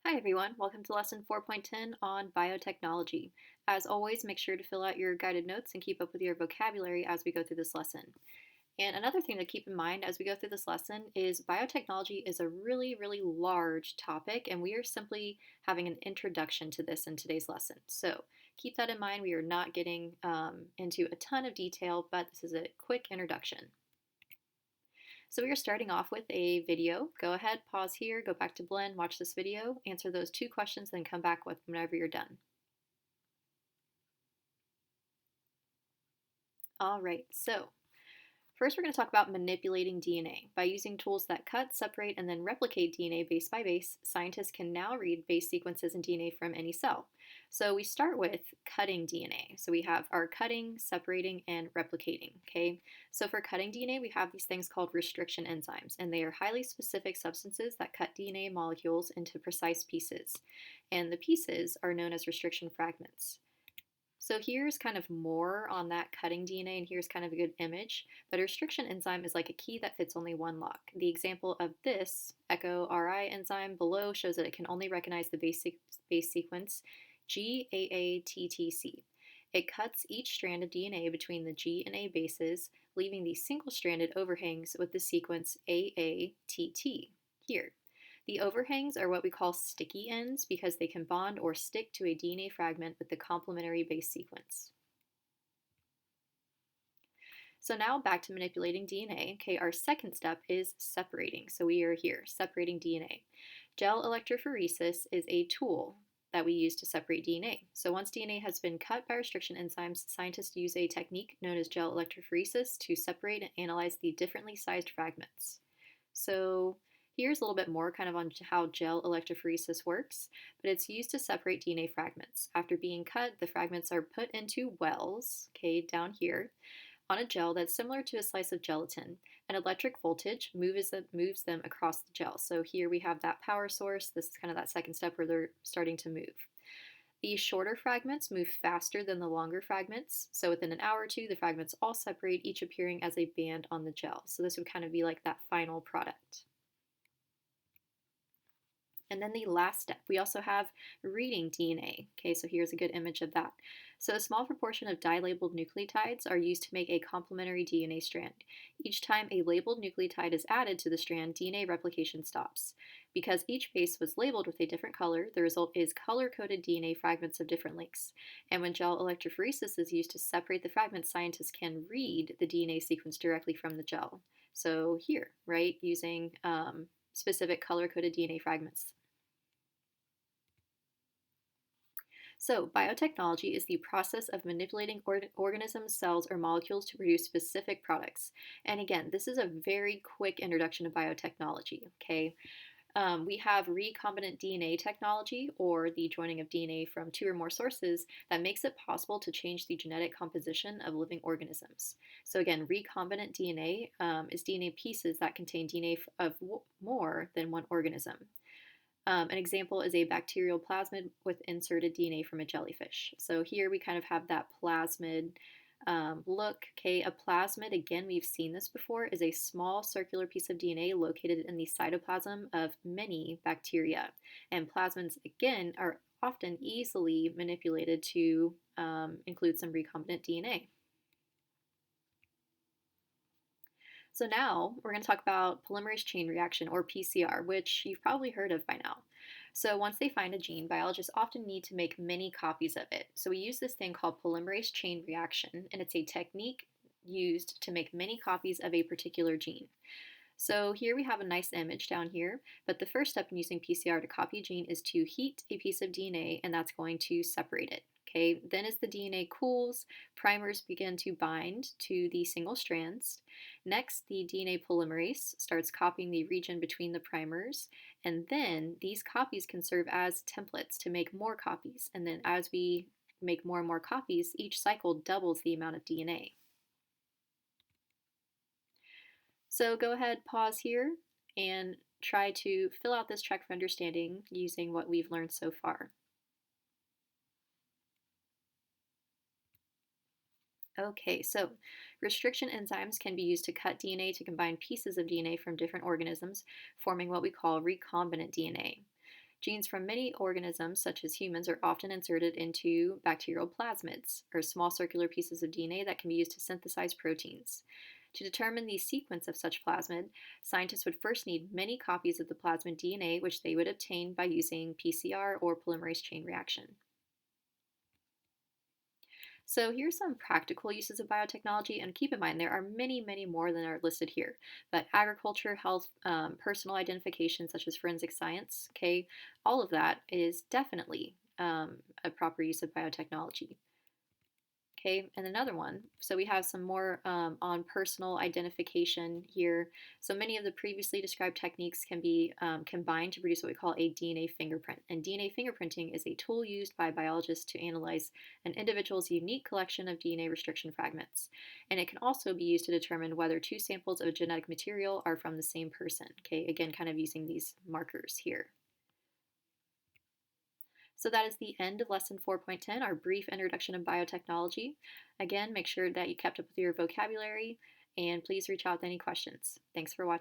Hi everyone, welcome to lesson 4.10 on biotechnology. As always, make sure to fill out your guided notes and keep up with your vocabulary as we go through this lesson. And another thing to keep in mind as we go through this lesson is biotechnology is a really large topic, and we are simply having an introduction to this in today's lesson. So keep that in mind. We are not getting into a ton of detail, but this is a quick introduction. So we are starting off with a video. Go ahead, pause here, go back to Blend, watch this video, answer those two questions, then come back with whenever you're done. All right, so first we're going to talk about manipulating DNA. By using tools that cut, separate, and then replicate DNA base by base, scientists can now read base sequences in DNA from any cell. So we start with cutting DNA. So we have our cutting, separating, and replicating, okay? So for cutting DNA, we have these things called restriction enzymes, and they are highly specific substances that cut DNA molecules into precise pieces. And the pieces are known as restriction fragments. So here's kind of more on that cutting DNA, and here's kind of a good image. But a restriction enzyme is like a key that fits only one lock. The example of this EcoRI enzyme below shows that it can only recognize the base sequence GAATTC. It cuts each strand of DNA between the G and A bases, leaving the single-stranded overhangs with the sequence AATT here. The overhangs are what we call sticky ends because they can bond or stick to a DNA fragment with the complementary base sequence. So now back to manipulating DNA. Okay, our second step is separating. So we are here, separating DNA. Gel electrophoresis is a tool that we use to separate DNA. So once DNA has been cut by restriction enzymes, scientists use a technique known as gel electrophoresis to separate and analyze the differently sized fragments. So here's a little bit more kind of on how gel electrophoresis works, but it's used to separate DNA fragments. After being cut, the fragments are put into wells, okay, down here, on a gel that's similar to a slice of gelatin. An electric voltage moves them across the gel. So here we have that power source. This is kind of that second step where they're starting to move. The shorter fragments move faster than the longer fragments. So within an hour or two, the fragments all separate, each appearing as a band on the gel. So this would kind of be like that final product. And then the last step, we also have reading DNA. Okay, so here's a good image of that. So a small proportion of dye-labeled nucleotides are used to make a complementary DNA strand. Each time a labeled nucleotide is added to the strand, DNA replication stops. Because each base was labeled with a different color, the result is color-coded DNA fragments of different lengths. And when gel electrophoresis is used to separate the fragments, scientists can read the DNA sequence directly from the gel. So here, right, using specific color-coded DNA fragments. So, biotechnology is the process of manipulating organisms, cells, or molecules to produce specific products. And again, this is a very quick introduction to biotechnology, okay? We have recombinant DNA technology, or the joining of DNA from two or more sources, that makes it possible to change the genetic composition of living organisms. So, again, recombinant DNA is DNA pieces that contain DNA of more than one organism. An example is a bacterial plasmid with inserted DNA from a jellyfish. So here we kind of have that plasmid look. Okay, a plasmid, again, we've seen this before, is a small circular piece of DNA located in the cytoplasm of many bacteria. And plasmids, again, are often easily manipulated to include some recombinant DNA. So now we're going to talk about polymerase chain reaction, or PCR, which you've probably heard of by now. So once they find a gene, biologists often need to make many copies of it. So we use this thing called polymerase chain reaction, and it's a technique used to make many copies of a particular gene. So here we have a nice image down here, but the first step in using PCR to copy a gene is to heat a piece of DNA, and that's going to separate it. Okay, then as the DNA cools, primers begin to bind to the single strands. Next, the DNA polymerase starts copying the region between the primers, and then these copies can serve as templates to make more copies. And then as we make more and more copies, each cycle doubles the amount of DNA. So go ahead, pause here, and try to fill out this check for understanding using what we've learned so far. Okay, so restriction enzymes can be used to cut DNA to combine pieces of DNA from different organisms, forming what we call recombinant DNA. Genes from many organisms, such as humans, are often inserted into bacterial plasmids, or small circular pieces of DNA that can be used to synthesize proteins. To determine the sequence of such plasmid, scientists would first need many copies of the plasmid DNA, which they would obtain by using PCR or polymerase chain reaction. So here's some practical uses of biotechnology, and keep in mind there are many, many more than are listed here. But agriculture, health, personal identification, such as forensic science, okay, all of that is definitely a proper use of biotechnology. Okay, and another one. So we have some more on personal identification here. So many of the previously described techniques can be combined to produce what we call a DNA fingerprint. And DNA fingerprinting is a tool used by biologists to analyze an individual's unique collection of DNA restriction fragments. And it can also be used to determine whether two samples of a genetic material are from the same person. Okay, again, kind of using these markers here. So that is the end of lesson 4.10, our brief introduction of biotechnology. Again, make sure that you kept up with your vocabulary and please reach out with any questions. Thanks for watching.